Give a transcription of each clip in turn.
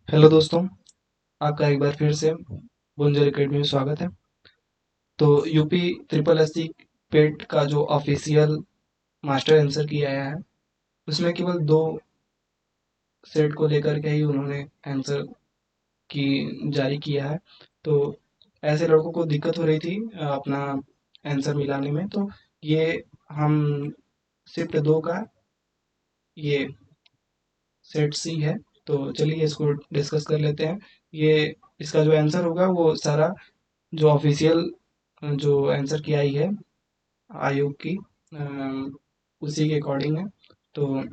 Hello दोस्तों, आपका एक बार फिर से बुंजर एकेडमी में स्वागत है। तो यूपी ट्रिपल एस सी पेट का जो ऑफिशियल मास्टर आंसर किया आया है, उसमें केवल 2 सेट को लेकर के ही उन्होंने आंसर की जारी किया है। तो ऐसे लड़कों को दिक्कत हो रही थी अपना आंसर मिलाने में। तो ये हम शिफ्ट 2 का ये सेट सी है। तो चलिए इसको डिस्कस कर लेते हैं। ये इसका जो आंसर होगा वो सारा जो ऑफिशियल जो आंसर की आई है आयोग की, उसी के अकॉर्डिंग है। तो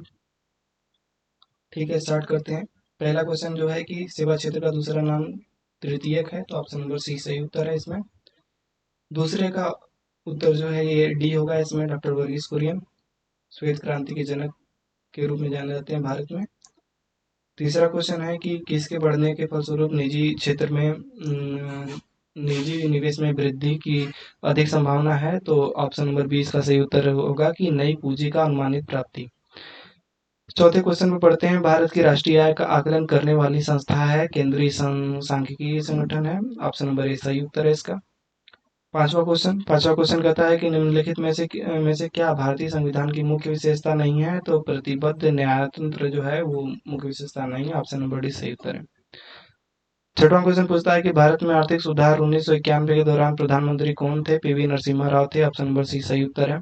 ठीक है, स्टार्ट करते हैं। पहला क्वेश्चन जो है कि सेवा क्षेत्र का दूसरा नाम तृतीयक है, तो ऑप्शन नंबर सी सही उत्तर है इसमें। दूसरे का उत्तर जो है ये डी होगा इसमें। डॉक्टर वर्गीस कुरियन श्वेत क्रांति के जनक के रूप में जाने जाते हैं भारत में। तीसरा क्वेश्चन है कि किसके बढ़ने के फलस्वरूप निजी क्षेत्र में निजी निवेश में वृद्धि की अधिक संभावना है, तो ऑप्शन नंबर 20 का सही उत्तर होगा कि नई पूंजी का अनुमानित प्राप्ति। चौथे क्वेश्चन में पढ़ते हैं, भारत की राष्ट्रीय आय का आकलन करने वाली संस्था है केंद्रीय सांख्यिकीय संगठन है। ऑप्शन नंबर ए सही उत्तर है इसका। पांचवा क्वेश्चन कहता है कि निम्नलिखित में से क्या भारतीय संविधान की मुख्य विशेषता नहीं है, तो प्रतिबद्ध न्यायतंत्र जो है वो मुख्य विशेषता नहीं है। ऑप्शन नंबर डी सही उत्तर है। छठवां क्वेश्चन पूछता है कि भारत में आर्थिक सुधार 1991 के दौरान प्रधानमंत्री कौन थे? पीवी नरसिम्हा राव थे। ऑप्शन नंबर सी सही उत्तर है।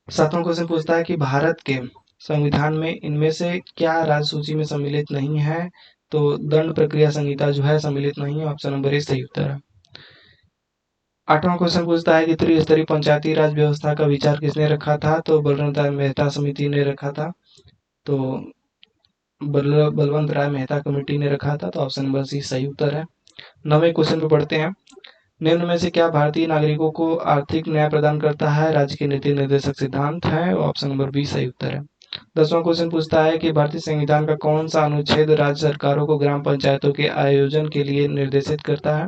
सातवां क्वेश्चन पूछता है कि भारत के संविधान में इनमें से क्या राज्य सूची में सम्मिलित नहीं है? तो दंड प्रक्रिया संहिता जो है सम्मिलित नहीं है। ऑप्शन नंबर ए सही उत्तर है। आठवां क्वेश्चन पूछता है कि त्रिस्तरीय पंचायती राज व्यवस्था का विचार किसने रखा था? तो बलवंत राय मेहता समिति ने रखा था। तो बलवंत राय मेहता कमेटी ने रखा था। तो ऑप्शन नंबर सी सही उत्तर है। 9वें क्वेश्चन पे पढ़ते हैं। निम्न में से क्या भारतीय नागरिकों को आर्थिक न्याय प्रदान करता है? राज्य के नीति निर्देशक सिद्धांत है। ऑप्शन नंबर बी सही उत्तर है। 10वां क्वेश्चन पूछता है कि भारतीय संविधान का कौन सा अनुच्छेद राज्य सरकारों को ग्राम पंचायतों के आयोजन के लिए निर्देशित करता है?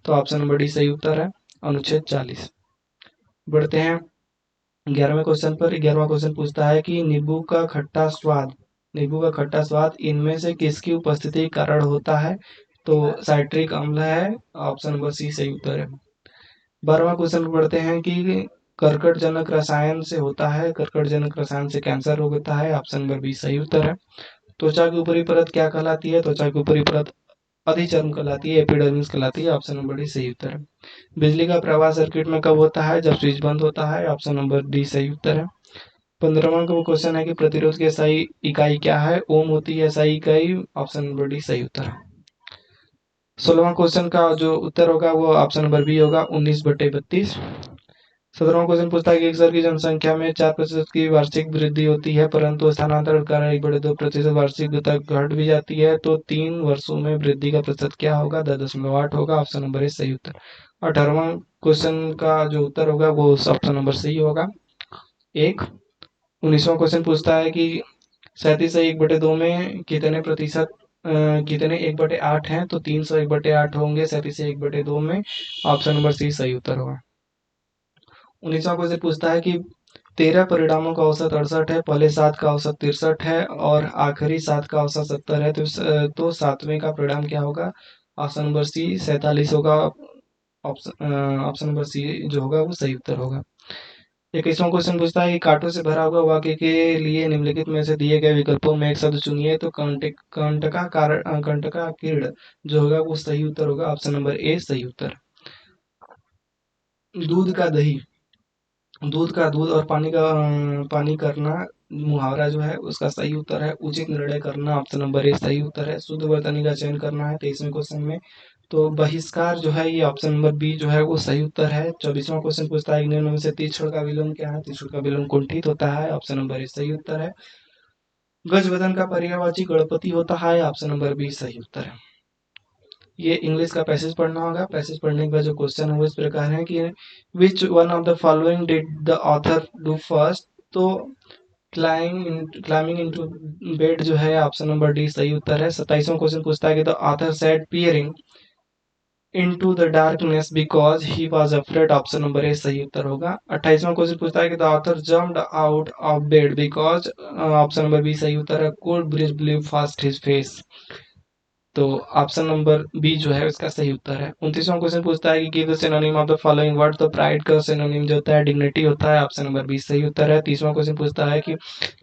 तो ऑप्शन नंबर डी सही उत्तर है, अनुच्छेद 40। बढ़ते हैं 11वें क्वेश्चन पर। 11वां क्वेश्चन पूछता है कि नींबू का खट्टा स्वाद इनमें से किसकी उपस्थिति के कारण होता है? तो साइट्रिक अम्ल है। ऑप्शन नंबर सी सही उत्तर है। 12वां क्वेश्चन पढ़ते हैं कि कर्कटजनक रसायन से होता है, कर्कटजनक रसायन से कैंसर रोग होता है। ऑप्शन नंबर बी सही उत्तर है। त्वचा की ऊपरी परत क्या कहलाती है? त्वचा की ऊपरी परत अधिचर्म कहलाती है, एपिडर्मिस कहलाती है। ऑप्शन नंबर डी सही उत्तर है। बिजली का प्रवाह सर्किट में कब होता है? जब स्विच बंद होता है। ऑप्शन नंबर डी सही उत्तर है। 15वां का क्वेश्चन है कि प्रतिरोध की एसआई इकाई क्या है? ओम होती है एसआई इकाई। ऑप्शन नंबर डी सही उत्तर है। 16वां क्वेश्चन का जो उत्तर होगा वो ऑप्शन नंबर बी होगा, 19/32। 17वां क्वेश्चन पूछता है कि एक शहर की जनसंख्या में 4% की वार्षिक वृद्धि होती है, परंतु स्थानांतरण के कारण 1/2% वार्षिक तक घट भी जाती है, तो 3 वर्षों में वृद्धि का प्रतिशत क्या होगा? 10.8 होगा। ऑप्शन नंबर ए सही उत्तर। 18वां क्वेश्चन का जो उत्तर होगा वो ऑप्शन नंबर सही होगा, 1। 19वां क्वेश्चन पूछता है कि 37 से 1/2 में कितने प्रतिशत कितने 1/8 हैं? तो 300 1/8 होंगे 37 से 1/2 में। ऑप्शन नंबर सी सही उत्तर होगा। 19वां क्वेश्चन पूछता है कि 13 परिणामों का औसत 68 है, पहले 7 का औसत 63 है और आखिरी 7 का औसत 70 है, तो 7वें का परिणाम क्या होगा? ऑप्शन नंबर सी 47 होगा। ऑप्शन नंबर सी जो होगा वो सही उत्तर होगा। 21वां क्वेश्चन पूछता है कि कांटों से भरा हुआ वाक्य के लिए निम्नलिखित में से दिए गए विकल्पों में एक शब्द चुनिए, तो कंटका किरण जो होगा वो सही उत्तर होगा। ऑप्शन नंबर ए सही उत्तर। दूध का दही, दूध और पानी करना मुहावरा जो है उसका सही उत्तर है उचित निर्णय करना। ऑप्शन नंबर ए सही उत्तर है। शुद्ध वर्तनी का चयन करना है 23वें क्वेश्चन में, तो बहिष्कार जो है ये ऑप्शन नंबर बी जो है वो सही उत्तर है। 24वां क्वेश्चन पूछता है कि निम्न में से तीक्ष्ण का विलोम क्या है? तीक्ष्ण का विलोम कुंठित होता है। ऑप्शन नंबर ए सही उत्तर है। गजबदन का पर्यायवाची गणपति होता है। ऑप्शन नंबर बी सही उत्तर है। ये इंग्लिश का पैसेज पढ़ना होगा। पैसेज पढ़ने के बाद जो क्वेश्चन है वो इस प्रकार है कि which one of the following did the author do first? तो क्लाइंबिंग इनटू बेड जो है ऑप्शन नंबर डी सही उत्तर है। 27वां क्वेश्चन पूछता है कि the author said peering into the darkness because he was afraid, option number A सही उत्तर होगा। 28वां क्वेश्चन पूछता है कि the author jumped out of bed because, option number B सही उत्तर है, cold breeze blew fast his face. तो ऑप्शन नंबर बी जो है इसका सही उत्तर है। 29वां क्वेश्चन पूछता है कि give the synonym of the following word, तो प्राइड का सिनोनिम जो होता है डिग्निटी होता है, ऑप्शन नंबर बी सही उत्तर है। 30वां क्वेश्चन पूछता है कि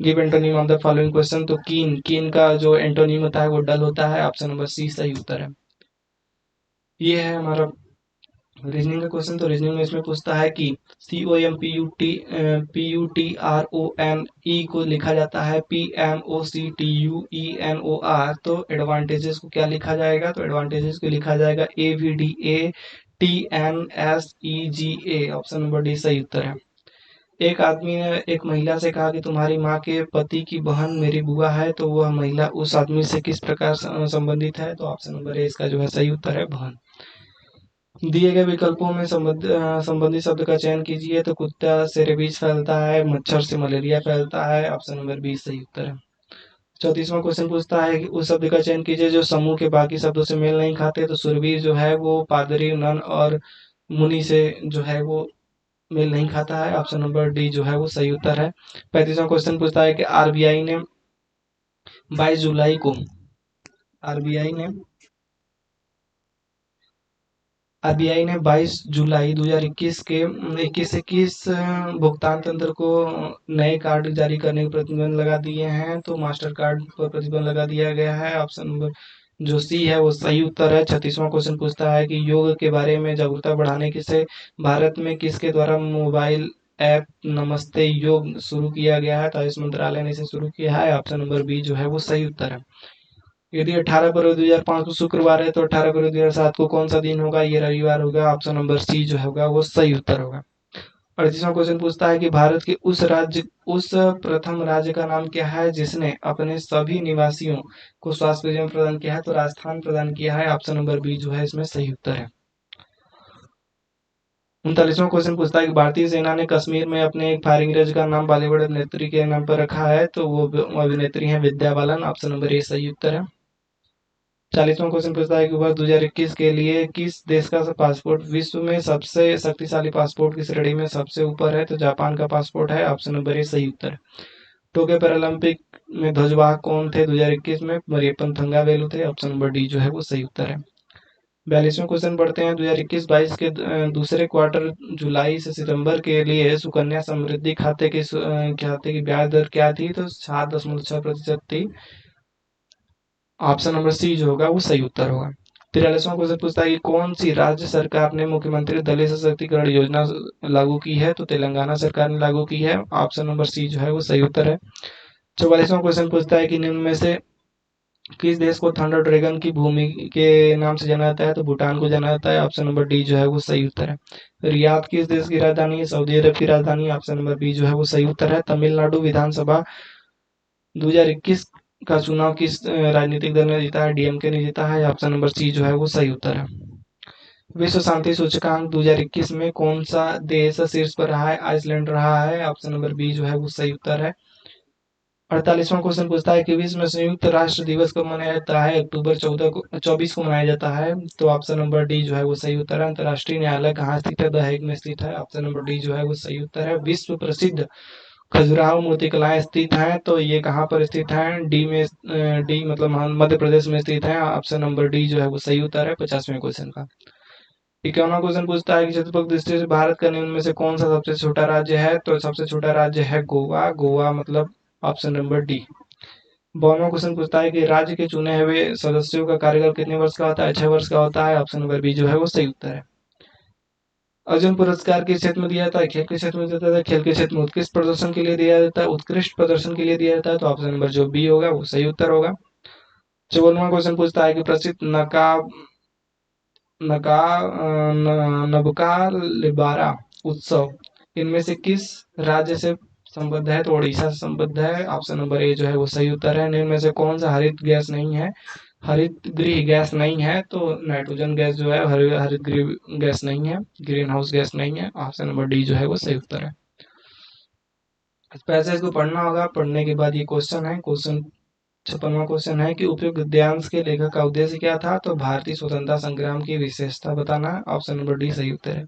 give antonym of the following question, तो कीन, कीन का जो एंटोनिम होता है वो डल होता है, ऑप्शन नंबर सी सही उत्तर है। ये है हमारा रीजनिंग का क्वेश्चन। तो रीजनिंग में इसमें पूछता है कि COMPUTRONE को लिखा जाता है PMOCTUENOR, तो एडवांटेजेस को क्या लिखा जाएगा, तो एडवांटेजेस को लिखा जाएगा AVDA TNSEGA, option number D सही उत्तर है। एक आदमी ने एक महिला से कहा कि तुम्हारी माँ के पति की बहन मेरी बुआ है, तो वह महिला उस आदमी से किस प्रकार संबंधित है, तो ऑप्शन नंबर ए इसका जो है सही उत्तर है, बहन। दिए गए विकल्पों में संबंधित शब्द का चयन कीजिए, तो कुत्ता से रेबीज फैलता है, मच्छर से मलेरिया फैलता है, ऑप्शन नंबर बी सही उत्तर है। 34वां क्वेश्चन पूछता है कि उस शब्द का चयन कीजिए जो समूह के बाकी शब्दों से मेल नहीं खाते, तो सुरवीर जो है वो पादरी, नन और मुनि से जो है वो मेल नहीं खाता है, ऑप्शन नंबर डी जो है वो सही उत्तर है। 35वां क्वेश्चन पूछता है कि आरबीआई ने 22 जुलाई को आरबीआई ने आरबीआई ने 22 जुलाई 2021 के 21 भुगतान तंत्र को नए कार्ड जारी करने के प्रतिबंध लगा दिए हैं, तो मास्टर कार्ड पर प्रतिबंध लगा दिया गया है, ऑप्शन नंबर जो सी है वो सही उत्तर है। 36वां क्वेश्चन पूछता है कि योग के बारे में जागरूकता बढ़ाने के से भारत में किसके द्वारा मोबाइल ऐप नमस्ते योग शुरू किया गया है, तो आयुष मंत्रालय ने इसे शुरू किया है, ऑप्शन नंबर बी जो है वो सही उत्तर है। यदि 18 फरवरी 2005 को शुक्रवार है, तो 18 फरवरी 2007 को कौन सा दिन होगा, ये रविवार होगा, ऑप्शन नंबर सी जो होगा वो सही उत्तर होगा। 38वां क्वेश्चन पूछता है कि भारत के उस प्रथम राज्य का नाम क्या है जिसने अपने सभी निवासियों को स्वास्थ्य बीमा प्रदान किया है, तो राजस्थान प्रदान किया है, ऑप्शन नंबर बी जो है इसमें सही उत्तर है। 39वां क्वेश्चन पूछता है कि भारतीय सेना ने कश्मीर में अपने एक फायरिंग रेंज का नाम बॉलीवुड अभिनेत्री के नाम पर रखा है, तो वो अभिनेत्री है Vidya Balan, option number A सही उत्तर है। 40वां क्वेश्चन पूछता है कि वर्ष 2021 के लिए किस देश का पासपोर्ट विश्व में सबसे शक्तिशाली पासपोर्ट की श्रेणी में सबसे ऊपर है, तो जापान का पासपोर्ट है, ऑप्शन नंबर ए सही उत्तर है। टोक्यो पैरालंपिक में ध्वजवाहक कौन थे 2021 में, मरियप्पन थंगावेलु थे, ऑप्शन नंबर डी जो है वो सही उत्तर है। 42वां क्वेश्चन पढ़ते हैं 2021-22 के दूसरे क्वार्टर जुलाई से सितंबर के लिए सुकन्या समृद्धि खाते की ब्याज दर क्या थी, तो 7.6% थी, ऑप्शन नंबर सी जो होगा वो सही उत्तर होगा। 43वां क्वेश्चन पूछता है कि कौन सी राज्य सरकार ने मुख्यमंत्री दलित सशक्तिकरण योजना लागू की है, तो तेलंगाना सरकार ने लागू की है, ऑप्शन नंबर सी जो है वो सही उत्तर है। 44वां क्वेश्चन पूछता है कि निम्न में से किस देश को थंडर ड्रैगन की भूमि के नाम से जाना जाता है, तो भूटान को जाना जाता है, ऑप्शन नंबर डी जो है वो सही उत्तर है। रियाद किस देश की राजधानी है, सऊदी अरब की राजधानी, ऑप्शन नंबर बी जो है वो सही उत्तर है। तमिलनाडु विधानसभा 2021 का चुनाव किस राजनीतिक दल ने जीता है, डीएमके ने जीता है, ऑप्शन नंबर सी जो है वो सही उत्तर है। विश्व शांति सूचकांक 2021 में कौन सा देश शीर्ष पर रहा है, आइसलैंड रहा है, ऑप्शन नंबर बी जो है वो सही उत्तर है। 48वां क्वेश्चन पूछता है कि विश्व में संयुक्त राष्ट्र दिवस कब मनाया जाता है, अक्टूबर 24 को मनाया जाता है, तो ऑप्शन नंबर डी जो है वो सही उत्तर है। अंतर्राष्ट्रीय न्यायालय कहाँ स्थित है, द हेग में स्थित है, ऑप्शन नंबर डी जो है वो सही उत्तर है। विश्व प्रसिद्ध खजुराहो मूर्तिकलाएं स्थित हैं, तो ये कहाँ पर स्थित हैं, डी मतलब मध्य प्रदेश में स्थित है, ऑप्शन नंबर डी जो है वो सही उत्तर है 50वें क्वेश्चन का। 51वां क्वेश्चन पूछता है कि चतुर्भुज दृष्टि से भारत का निम्न में से कौन सा सबसे छोटा राज्य है, तो सबसे छोटा राज्य है गोवा, गोवा मतलब ऑप्शन नंबर डी। 52वां क्वेश्चन पूछता है कि राज्य के चुने हुए सदस्यों का कार्यकाल कितने वर्ष का होता है, 6 वर्ष का होता है, ऑप्शन नंबर बी जो है वो सही उत्तर है। अर्जुन पुरस्कार किस क्षेत्र में दिया जाता है, खेल के क्षेत्र में दिया जाता है, खेल के क्षेत्र में उत्कृष्ट प्रदर्शन के लिए दिया जाता है, उत्कृष्ट प्रदर्शन के लिए दिया जाता है, तो ऑप्शन नंबर जो बी होगा वो सही उत्तर होगा। 54वां क्वेश्चन पूछता है कि प्रसिद्ध नका नबका लिबारा उत्सव इनमें से किस राज्य से संबद्ध है, तो ओडिशा से संबद्ध है, ऑप्शन नंबर ए जो है वो सही उत्तर है। इनमें से कौन सा हरित गैस नहीं है, हरित गृह गैस नहीं है, तो नाइट्रोजन गैस जो है हरित गृह गैस नहीं है, ग्रीन हाउस गैस नहीं है, ऑप्शन नंबर डी जो है वो सही उत्तर है। इस पैसेज को पढ़ना होगा, पढ़ने के बाद ये क्वेश्चन है, क्वेश्चन 56वां क्वेश्चन है कि उपयुक्त गद्यांश के लेखक का उद्देश्य क्या था? तो भारतीय स्वतंत्रता संग्राम की विशेषता बताना। ऑप्शन नंबर डी सही उत्तर है।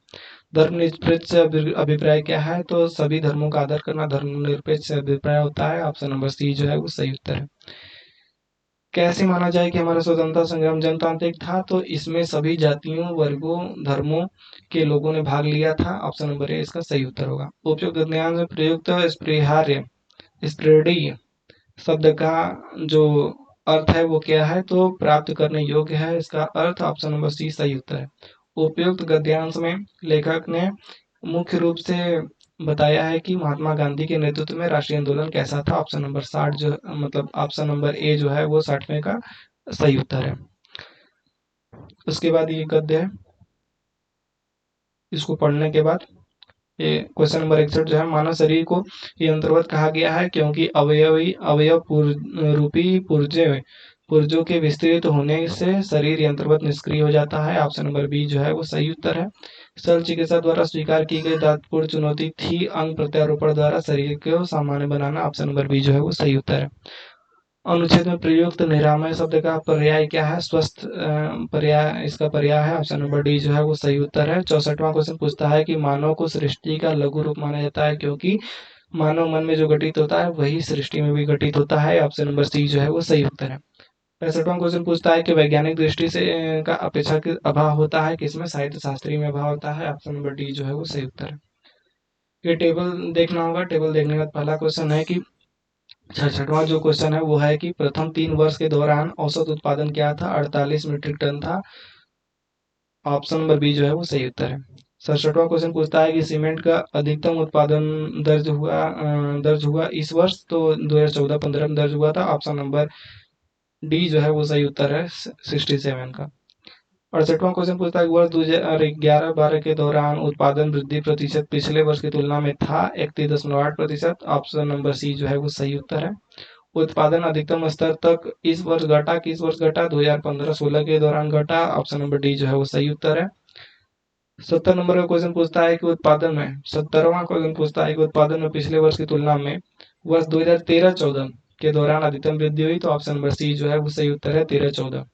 धर्मनिरपेक्ष अभिप्राय क्या है? तो सभी धर्मों का आदर करना धर्मनिरपेक्ष अभिप्राय होता है। ऑप्शन नंबर सी जो है वो सही उत्तर है। कैसे माना जाए कि हमारा स्वतंत्रता संग्राम जनतांत्रिक था? तो इसमें सभी जातियों, वर्गों, धर्मों के लोगों ने भाग लिया था। ऑप्शन नंबर ए इसका सही उत्तर होगा। उपयुक्त गद्यांश में प्रयुक्त स्पृहार्य स्प्रेडी शब्द का जो अर्थ है वो क्या है? तो प्राप्त करने योग्य है इसका अर्थ। ऑप्शन नंबर सी सही उत्तर है। उपयुक्त गद्यांश में लेखक ने मुख्य रूप से बताया है कि महात्मा गांधी के नेतृत्व में राष्ट्रीय आंदोलन कैसा था। ऑप्शन नंबर 60 जो मतलब ऑप्शन नंबर ए जो है वो 60वें का सही उत्तर है। उसके बाद ये गद्य है, इसको पढ़ने के बाद ये क्वेश्चन नंबर 61 जो है, मानव शरीर को यंत्रवत कहा गया है क्योंकि अवयव रूपी पुर्जों के विस्तृत होने से शरीर यंत्रवत निष्क्रिय हो जाता है। ऑप्शन नंबर बी जो है वो सही उत्तर है। शल्य चिकित्सा द्वारा स्वीकार की गई तात्पूर्ण चुनौती थी अंग प्रत्यारोपण द्वारा शरीर को सामान्य बनाना। ऑप्शन नंबर बी जो है वो सही उत्तर है। अनुच्छेद में प्रयुक्त निरामय शब्द का पर्याय क्या है? स्वस्थ पर्याय इसका पर्याय है। ऑप्शन नंबर डी जो है वो सही उत्तर है। 64वां क्वेश्चन पूछता है कि मानव को सृष्टि का लघु रूप माना जाता है क्योंकि मानव मन में जो घटित होता है वही सृष्टि में भी घटित होता है। ऑप्शन नंबर सी जो है वो सही उत्तर है। 65वां क्वेश्चन पूछता है कि वैज्ञानिक दृष्टि से का अपेक्षाकृत अभाव होता है किसमें? साहित्य शास्त्री में अभाव होता है। ऑप्शन नंबर डी जो है वो सही उत्तर है। ये टेबल देखना होगा। टेबल देखने के बाद पहला क्वेश्चन है कि 66वां जो क्वेश्चन है वो है कि प्रथम 3 वर्ष के दौरान औसत उत्पादन क्या था? 48 मीट्रिक टन था। ऑप्शन नंबर बी जो है वो सही उत्तर है। 67वां क्वेश्चन पूछता है कि सीमेंट का अधिकतम उत्पादन दर्ज हुआ इस वर्ष, तो 2014-15 में दर्ज हुआ था। ऑप्शन नंबर डी जो है वो सही उत्तर है 67 का। 68वां क्वेश्चन पूछता है कि वर्ष 2011-12 के दौरान उत्पादन वृद्धि प्रतिशत पिछले वर्ष की तुलना में था 31.8%। ऑप्शन नंबर सी जो है वो सही उत्तर है। उत्पादन अधिकतम स्तर तक इस वर्ष घटा किस वर्ष घटा? 2015-16 के दौरान घटा। ऑप्शन नंबर डी जो है वो सही उत्तर है। 70 नंबर का क्वेश्चन पूछता है कि उत्पादन में 70वां क्वेश्चन पूछता है कि उत्पादन में पिछले वर्ष की तुलना में वर्ष 2013-14 के दौरान अधिकतम वृद्धि हुई, तो ऑप्शन नंबर सी जो है वो सही उत्तर है 13-14।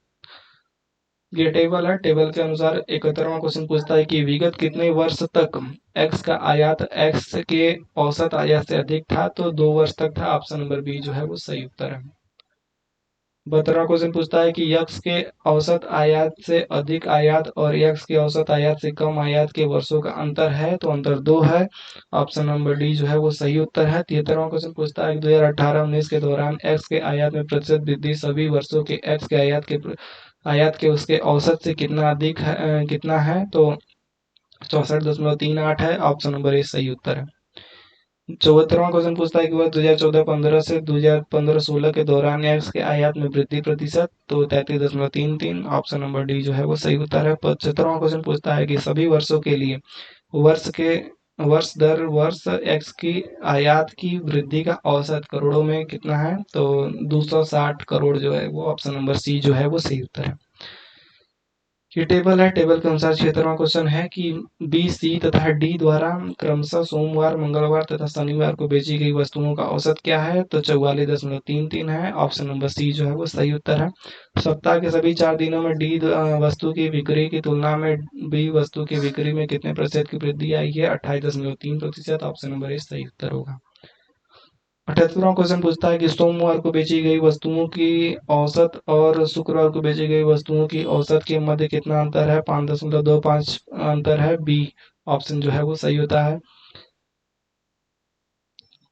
ये टेबल है। टेबल के अनुसार 71वां क्वेश्चन पूछता है कि विगत कितने वर्ष तक एक्स का आयात एक्स के औसत आयात से अधिक था? तो 2 वर्ष तक था। ऑप्शन नंबर बी जो है वो सही उत्तर है। 72वां क्वेश्चन पूछता है कि यक्स के औसत आयात से अधिक आयात और यक्स के औसत आयात से कम आयात के वर्षों का अंतर है, तो अंतर 2 है। ऑप्शन नंबर डी जो है वो सही उत्तर है। 73वां क्वेश्चन पूछता है कि 2018-19 के दौरान एक्स के आयात में प्रतिशत वृद्धि सभी वर्षों के एक्स के आयात के उसके औसत से कितना अधिक है कितना है? तो 64.38 है। ऑप्शन नंबर ए सही उत्तर है। 74वां क्वेश्चन पूछता है कि वह 2014-15 से 2015-16 के दौरान एक्स के आयात में वृद्धि प्रतिशत, तो 33.33। ऑप्शन नंबर डी जो है वो सही उत्तर है। 75वां क्वेश्चन पूछता है कि सभी वर्षों के लिए वर्ष के वर्ष दर वर्ष एक्स की आयात की वृद्धि का औसत करोड़ों में कितना है? तो 260 करोड़ जो है वो ऑप्शन नंबर सी जो है वो सही उत्तर है। ये टेबल है। टेबल के अनुसार 76वां क्वेश्चन है कि बी, सी तथा डी द्वारा क्रमशः सोमवार, मंगलवार तथा शनिवार को बेची गई वस्तुओं का औसत क्या है? तो 44.33 है। ऑप्शन नंबर सी जो है वो सही उत्तर है। सप्ताह के सभी 4 दिनों में डी वस्तु की बिक्री की तुलना में बी वस्तु की बिक्री में कितने प्रतिशत की वृद्धि आई है? 28.3%। ऑप्शन नंबर ए सही उत्तर होगा। 78वां क्वेश्चन पूछता है कि सोमवार को बेची गई वस्तुओं की औसत और शुक्रवार को बेची गई वस्तुओं की औसत के मध्य कितना अंतर है? 5.25 अंतर है। बी ऑप्शन जो है वो सही होता है।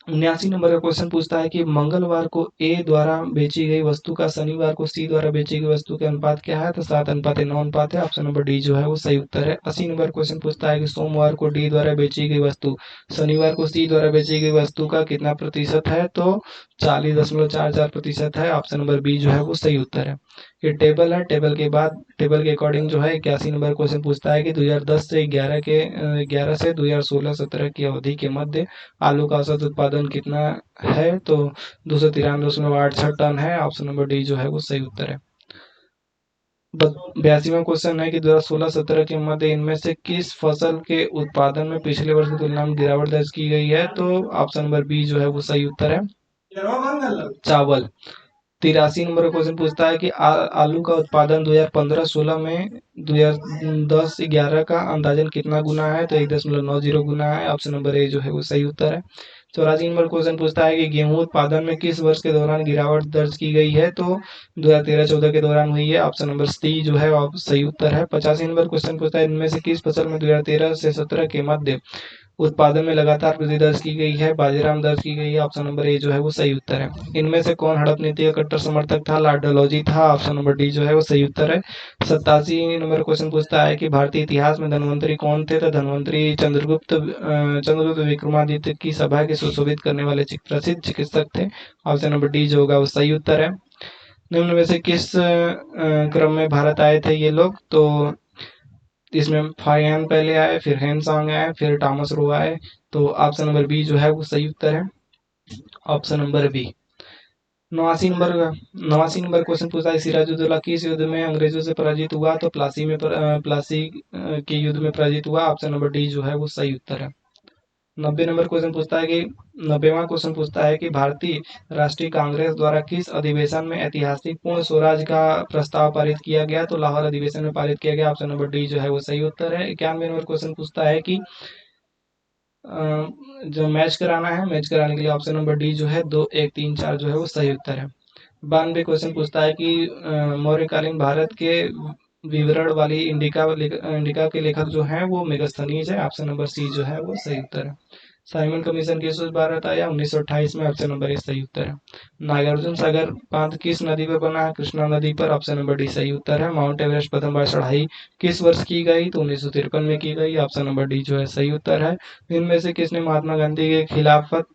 79 नंबर का क्वेश्चन पूछता है कि मंगलवार को ए द्वारा बेची गई वस्तु का शनिवार को सी द्वारा बेची गई वस्तु के अनुपात क्या है? तो 7:9 अनुपात है। ऑप्शन नंबर डी जो है वो सही उत्तर है। 80 नंबर क्वेश्चन पूछता है कि सोमवार को डी द्वारा बेची गई वस्तु शनिवार को सी द्वारा बेची गई वस्तु का कितना प्रतिशत है? तो 40.44% है। ऑप्शन नंबर बी जो है वो सही उत्तर है। ये टेबल है। टेबल के बाद टेबल के अकॉर्डिंग जो है 81 नंबर क्वेश्चन पूछता है कि 2010 से 11 से 2016-17 की अवधि के मध्य आलू का औसत उत्पादन कितना है? तो 293.86 टन है। ऑप्शन नंबर डी जो है वो सही उत्तर है। 82वां क्वेश्चन है कि 2016-17 के मध्य इनमें से किस फसल के उत्पादन में पिछले वर्ष की तुलना में गिरावट दर्ज की गई है? तो ऑप्शन नंबर बी जो है वो सही उत्तर है। चावल। 83 नंबर का क्वेश्चन पूछता है कि आलू का उत्पादन 2015-16 में 2010-11 का अंदाजन कितना गुना है? तो 1.90 गुना है। ऑप्शन नंबर ए जो है वो सही उत्तर है। 84 नंबर क्वेश्चन पूछता है कि गेहूं उत्पादन में किस वर्ष के दौरान गिरावट दर्ज की गई है? तो 2013-14 के दौरान हुई है। ऑप्शन नंबर सी जो है वो सही उत्तर है। 85 नंबर क्वेश्चन पूछता है इनमें से किस फसल में 2013 से 17 के मध्य उत्पादन में लगातार वृद्धि दर्ज की गई है? बाजीराम दर्ज की गई है। ऑप्शन नंबर ए जो है वो सही उत्तर है। इनमें से कौन हड़प नीति का कट्टर समर्थक था? लॉर्ड डलहौजी था। ऑप्शन नंबर डी जो है वो सही उत्तर है। 87 नंबर क्वेश्चन पूछता है कि भारतीय इतिहास में धन्वंतरी कौन थे? तो धन्वंतरी चंद्रगुप्त विक्रमादित्य की सभा के सुशोभित करने वाले प्रसिद्ध चिकित्सक थे। ऑप्शन नंबर डी जो होगा वो सही उत्तर है। निम्न में से किस क्रम में भारत आए थे ये लोग? तो इसमें फाइयान पहले आए, फिर हेनसांग आए, फिर टॉमस रो आए। तो ऑप्शन नंबर बी जो है वो सही उत्तर है। Option number B. 89 number question पूछा है सिराजुद्दौला किस युद्ध में अंग्रेजों से पराजित हुआ? तो प्लासी के युद्ध में पराजित हुआ। ऑप्शन नंबर डी जो है वो सही उत्तर है। 90 नंबर क्वेश्चन पूछता है कि 90वां क्वेश्चन पूछता है कि भारतीय राष्ट्रीय कांग्रेस द्वारा किस अधिवेशन में ऐतिहासिक पूर्ण स्वराज का प्रस्ताव पारित किया गया? तो लाहौर अधिवेशन में पारित किया गया। ऑप्शन नंबर डी जो है वो सही उत्तर है। 91 नंबर क्वेश्चन पूछता है कि जो मैच कराना है, मैच कराने के लिए ऑप्शन नंबर डी जो है 2 1 3 4 जो है वो सही उत्तर है। 92 क्वेश्चन पूछता है कि मौर्यकालीन भारत के विवरण वाली इंडिका के लेखक जो हैं वो मेगास्थनीज है। ऑप्शन नंबर सी जो है वो सही उत्तर है। साइमन कमीशन किस वर्ष भारत आया? 1928 में। ऑप्शन नंबर ए सही उत्तर है। नागार्जुन सागर बांध किस नदी पर बना है? कृष्णा नदी पर। ऑप्शन नंबर डी सही उत्तर है। माउंट एवरेस्ट प्रथम बार चढ़ाई किस वर्ष की गई? तो 1953 में की गई। ऑप्शन नंबर डी जो है सही उत्तर है। इनमें से किसने महात्मा गांधी के खिलाफत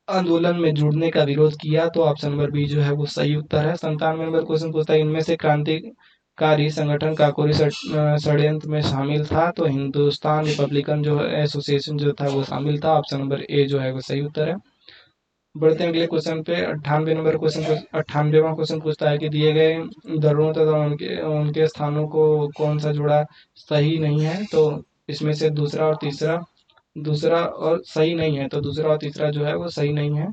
आंदोलन में जुड़ने का विरोध किया? तो ऑप्शन नंबर बी जो है वो सही उत्तर है। 97 नंबर क्वेश्चन पूछता है इनमें से क्रांतिकारी संगठन काकोरी षड्यंत्र में शामिल था? तो हिंदुस्तान रिपब्लिकन जो एसोसिएशन जो था वो शामिल था। ऑप्शन नंबर ए जो है वो सही उत्तर है। बढ़ते हैं अगले क्वेश्चन पे। 98वां क्वेश्चन पूछता है कि दिए गए दरों तथा उनके उनके स्थानों को कौन सा जोड़ा सही नहीं है? तो इसमें से दूसरा और सही नहीं है, तो दूसरा और तीसरा जो है वो सही नहीं है।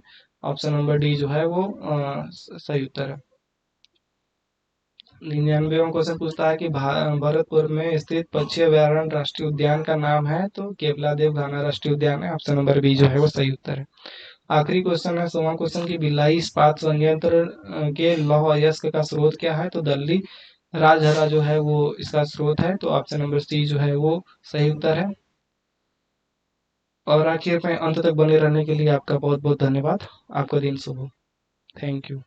ऑप्शन नंबर डी जो है वो सही उत्तर है। 99वां क्वेश्चन पूछता है कि भरतपुर में स्थित पक्षी अभयारण्य राष्ट्रीय उद्यान का नाम है? तो केवलादेव घाना राष्ट्रीय उद्यान है। ऑप्शन नंबर बी जो है वो सही उत्तर है। आखिरी क्वेश्चन है 100वां क्वेश्चन की भिलाई इस्पात संयंत्र के लौह अयस्क का स्रोत क्या है? तो दिल्ली राजहरा जो है वो इसका स्रोत है। तो ऑप्शन नंबर सी जो है वो सही उत्तर है। और आखिर में अंत तक बने रहने के लिए आपका बहुत बहुत धन्यवाद। आपका दिन शुभ हो। Thank you.